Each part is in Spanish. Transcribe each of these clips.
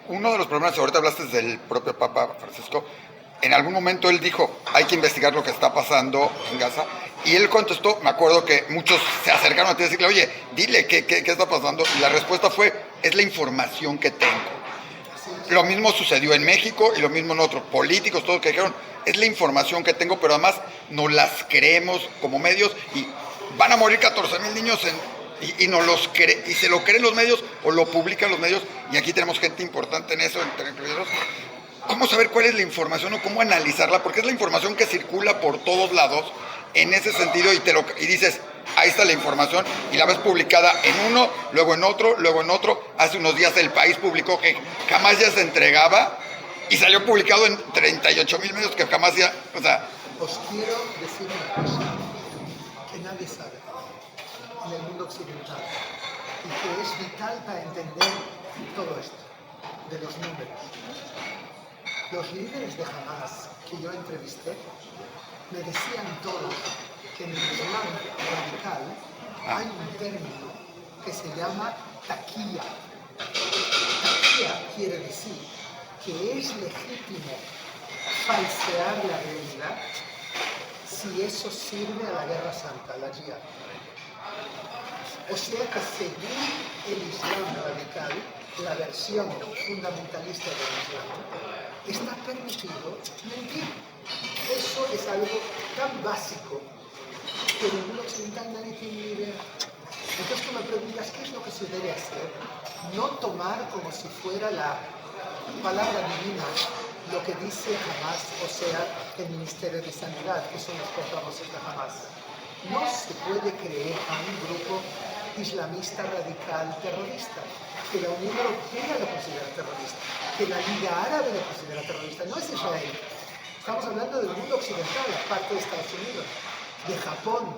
uno de los problemas, ahorita hablaste del propio Papa Francisco, en algún momento él dijo, hay que investigar lo que está pasando en Gaza, y él contestó, me acuerdo que muchos se acercaron a ti y decirle, oye, dile qué está pasando, y la respuesta fue, es la información que tengo. Lo mismo sucedió en México y lo mismo en otros políticos, todos que dijeron, es la información que tengo, pero además no las creemos como medios y van a morir 14,000 niños y no los y se lo creen los medios o lo publican los medios, y aquí tenemos gente importante en eso, incluidos. ¿Cómo saber cuál es la información o cómo analizarla? Porque es la información que circula por todos lados en ese sentido y dices, ahí está la información, y la ves publicada en uno, luego en otro, luego en otro. Hace unos días El País publicó que jamás ya se entregaba y salió publicado en 38,000 medios que jamás ya, o sea... Os quiero decir una cosa que nadie sabe en el mundo occidental y que es vital para entender todo esto, de los números. Los líderes de Hamas que yo entrevisté me decían todos que en el Islam radical hay un término que se llama taquilla. Taquilla quiere decir que es legítimo falsear la realidad si eso sirve a la guerra santa, a la jihad. O sea que según el Islam radical, la versión fundamentalista del Islam, está permitido mentir. Eso es algo tan básico que en el mundo occidental nadie tiene ni idea. Entonces tú me preguntas, ¿qué es lo que se debe hacer? No tomar como si fuera la palabra divina lo que dice Hamas, o sea, el Ministerio de Sanidad, que son los portavoces de Hamas. No se puede creer a un grupo islamista radical terrorista, que la Unión Europea lo considera terrorista, que la Liga Árabe lo considera terrorista. No es Israel. Estamos hablando del mundo occidental, aparte de Estados Unidos, de Japón.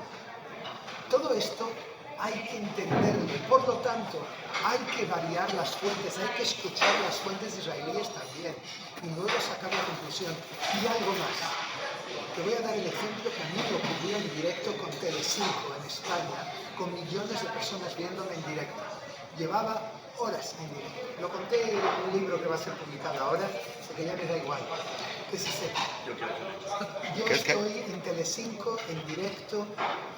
Todo esto hay que entenderlo. Por lo tanto, hay que variar las fuentes, hay que escuchar las fuentes israelíes también y luego sacar la conclusión. Y algo más. Te voy a dar el ejemplo que a mí me ocurrió en directo con Telecinco en España, con millones de personas viéndome en directo. Llevaba horas en directo. Lo conté en un libro que va a ser publicado ahora, porque ya me da igual. Que se sepa. Yo estoy en Telecinco en directo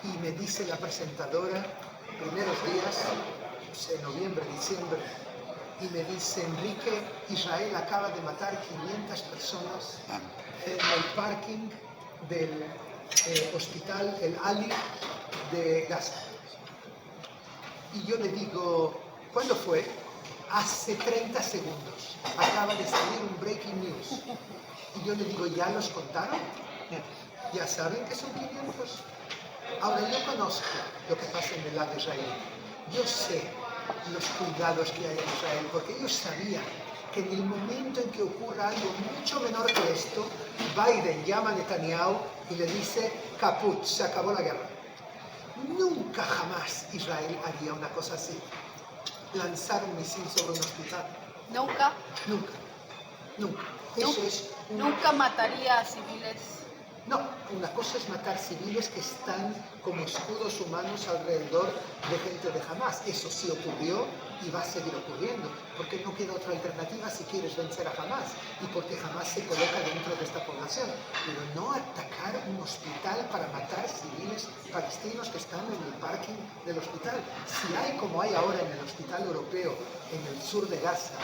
y me dice la presentadora, primeros días, no sé, noviembre, diciembre, y me dice, Enrique, Israel acaba de matar 500 personas en el parking del hospital El Ali de Gaza. Y yo le digo, ¿cuándo fue? Hace 30 segundos. Acaba de salir un breaking news. Y yo le digo, ¿ya los contaron? ¿Ya saben que son 500? Ahora, yo conozco lo que pasa en el lado israelí. Yo sé los cuidados que hay en Israel, porque ellos sabían que en el momento en que ocurra algo mucho menor que esto, Biden llama a Netanyahu y le dice, caput, se acabó la guerra. Nunca jamás Israel haría una cosa así. Lanzar un misil sobre un hospital. ¿Nunca? Nunca. Nunca. Eso es ¿Nunca mataría a civiles? No, una cosa es matar civiles que están como escudos humanos alrededor de gente de Hamas. Eso sí ocurrió y va a seguir ocurriendo, porque no queda otra alternativa si quieres vencer a Hamas y porque Hamas se coloca dentro de esta población. Pero no atacar un hospital para matar civiles palestinos que están en el parking del hospital. Si hay, como hay ahora en el hospital europeo, en el sur de Gaza,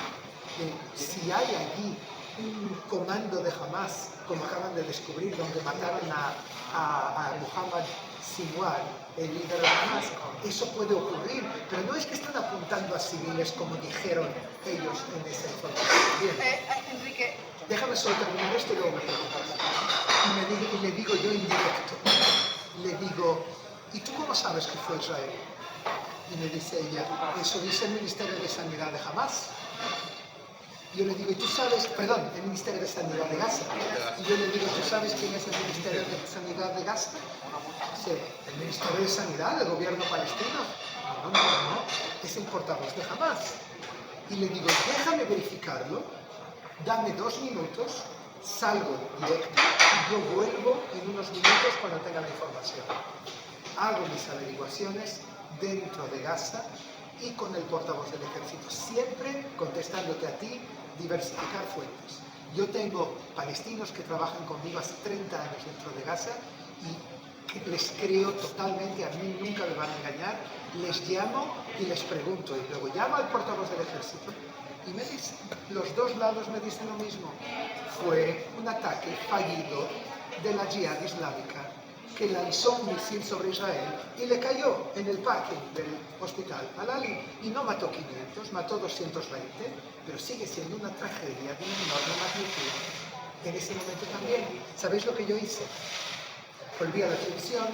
si hay allí un comando de Hamas, como acaban de descubrir, donde mataron a Muhammad Sinwar, el líder de Hamas, eso puede ocurrir, pero no es que están apuntando a civiles como dijeron ellos en esa información. Bien. Enrique. Déjame solo terminar esto y luego me preguntas. Y le digo yo en directo, le digo, ¿y tú cómo sabes que fue Israel? Y me dice ella, eso dice el Ministerio de Sanidad de Hamas. Yo le digo, ¿y tú sabes? Perdón, el Ministerio de Sanidad de Gaza. Y yo le digo, ¿tú sabes quién es el Ministerio de Sanidad de Gaza? Dice, ¿el Ministerio de Sanidad del gobierno palestino? No, es el portavoz de Hamas. Y le digo, déjame verificarlo, dame 2 minutos, salgo directo y yo vuelvo en unos minutos cuando tenga la información. Hago mis averiguaciones dentro de Gaza y con el portavoz del ejército, siempre contestándote a ti diversificar fuentes. Yo tengo palestinos que trabajan conmigo hace 30 años dentro de Gaza y que les creo totalmente, a mí nunca me van a engañar. Les llamo y les pregunto, y luego llamo al portavoz del ejército y me dicen, los dos lados me dicen lo mismo. Fue un ataque fallido de la Jihad Islámica que lanzó un misil sobre Israel y le cayó en el parking del hospital Al-Ali y no mató 500, mató 220, pero sigue siendo una tragedia de una enorme magnitud. En ese momento también, ¿sabéis lo que yo hice? Volví a la televisión,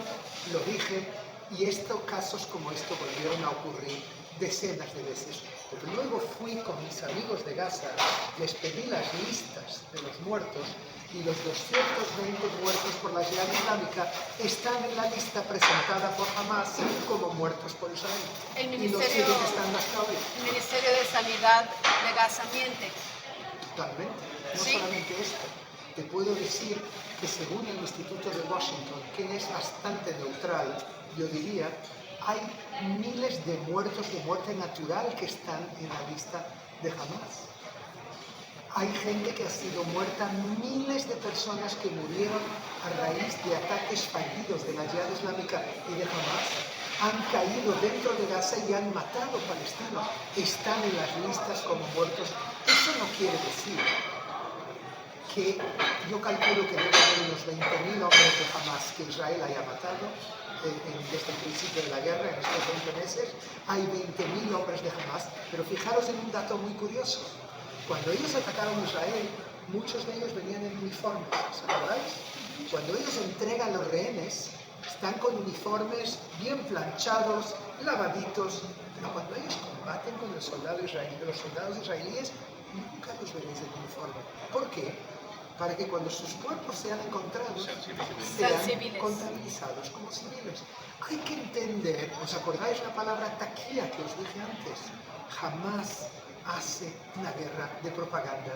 lo dije, y casos como esto volvieron a ocurrir decenas de veces. Pero luego fui con mis amigos de Gaza, les pedí las listas de los muertos y los 220 muertos por la Jihad Islámica están en la lista presentada por Hamas como muertos por Israel. Y lo siguen estando hasta hoy. El Ministerio de Sanidad de Gaza miente. Totalmente. No ¿Sí? solamente esto. Te puedo decir que según el Instituto de Washington, que es bastante neutral, yo diría, hay miles de muertos de muerte natural que están en la lista de Hamas. Hay gente que ha sido muerta, miles de personas que murieron a raíz de ataques fallidos de la Jihad Islámica y de Hamas, han caído dentro de Gaza y han matado palestinos. Están en las listas como muertos. Eso no quiere decir que yo calculo que debe haber unos 20.000 hombres de Hamas que Israel haya matado desde el principio de la guerra, en estos 20 meses. Hay 20.000 hombres de Hamas, pero fijaros en un dato muy curioso. Cuando ellos atacaron a Israel, muchos de ellos venían en uniformes, ¿os acordáis? Cuando ellos entregan los rehenes, están con uniformes bien planchados, lavaditos, pero cuando ellos combaten con los soldados israelíes, nunca los veréis en uniforme. ¿Por qué? Para que cuando sus cuerpos sean encontrados, sean contabilizados como civiles. Hay que entender, ¿os acordáis la palabra taquilla que os dije antes? Jamás hace una guerra de propaganda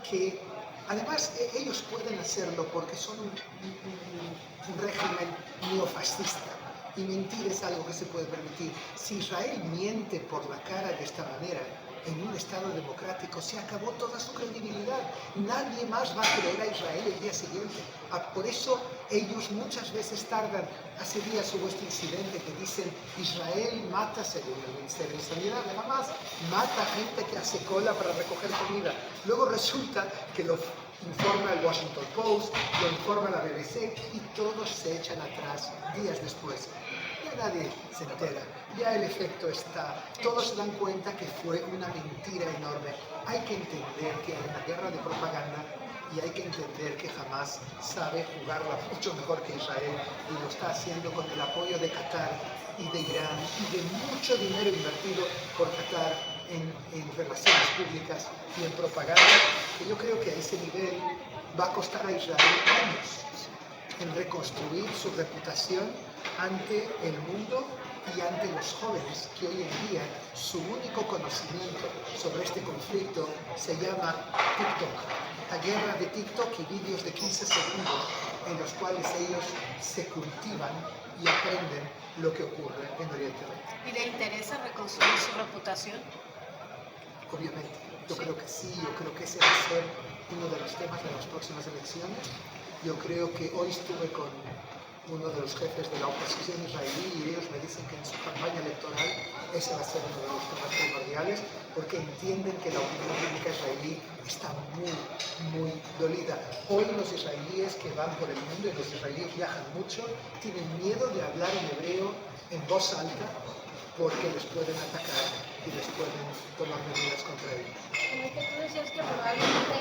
que además ellos pueden hacerlo porque son un régimen neofascista y mentir es algo que se puede permitir. Si Israel miente por la cara de esta manera en un Estado democrático, se acabó toda su credibilidad. Nadie más va a creer a Israel el día siguiente. Por eso ellos muchas veces tardan. Hace días hubo este incidente que dicen Israel mata, según el Ministerio de Sanidad de Hamas, mata gente que hace cola para recoger comida. Luego resulta que lo informa el Washington Post, lo informa la BBC y todos se echan atrás días después. Ya nadie se entera, ya el efecto está, todos se dan cuenta que fue una mentira enorme. Hay que entender que hay una guerra de propaganda y hay que entender que Hamas sabe jugarla mucho mejor que Israel y lo está haciendo con el apoyo de Qatar y de Irán y de mucho dinero invertido por Qatar en relaciones públicas y en propaganda, que yo creo que a ese nivel va a costar a Israel años en reconstruir su reputación ante el mundo y ante los jóvenes que hoy en día su único conocimiento sobre este conflicto se llama TikTok. La guerra de TikTok y vídeos de 15 segundos en los cuales ellos se cultivan y aprenden lo que ocurre en Oriente Medio. ¿Y le interesa reconstruir su reputación? Obviamente, yo creo que sí, yo creo que ese va a ser uno de los temas de las próximas elecciones. Yo creo que hoy estuve con uno de los jefes de la oposición israelí y ellos me dicen que en su campaña electoral ese va a ser uno de los temas primordiales porque entienden que la opinión pública israelí está muy dolida. Hoy los israelíes que van por el mundo y los israelíes viajan mucho tienen miedo de hablar en hebreo en voz alta porque les pueden atacar y les pueden tomar medidas contra ellos. Como es que tú decías que probablemente